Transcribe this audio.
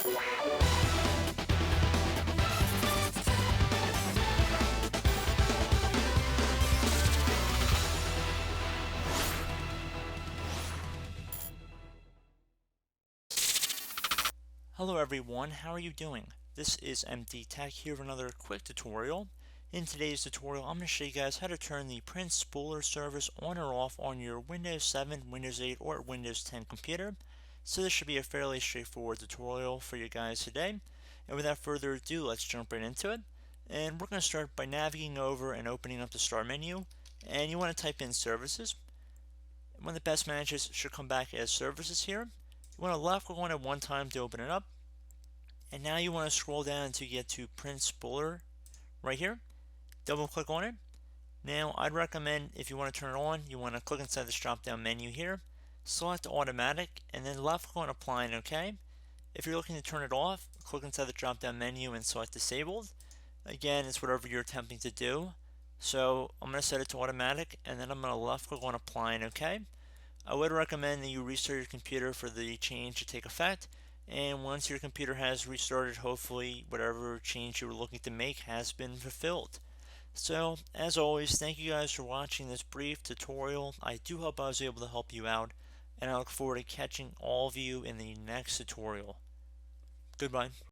Hello everyone, how are you doing? This is MD Tech here with another quick tutorial. In today's tutorial, I'm going to show you guys how to turn the print spooler service on or off on your Windows 7, Windows 8, or Windows 10 computer. So this should be a fairly straightforward tutorial for you guys today. And without further ado, let's jump right into it. And we're going to start by navigating over and opening up the Start menu. And you want to type in Services. One of the best managers should come back as Services here. You want to left click on it one time to open it up. And now you want to scroll down to get to Print Spooler right here. Double click on it. Now I'd recommend if you want to turn it on, you want to click inside this drop down menu here, select Automatic, and then left click on Apply and OK. If you're looking to turn it off, click inside the drop down menu and select Disabled. Again, it's whatever you're attempting to do. So I'm going to set it to Automatic, and then I'm going to left click on Apply and OK. I would recommend that you restart your computer for the change to take effect. And once your computer has restarted, hopefully whatever change you were looking to make has been fulfilled. So, as always, thank you guys for watching this brief tutorial. I do hope I was able to help you out, and I look forward to catching all of you in the next tutorial. Goodbye.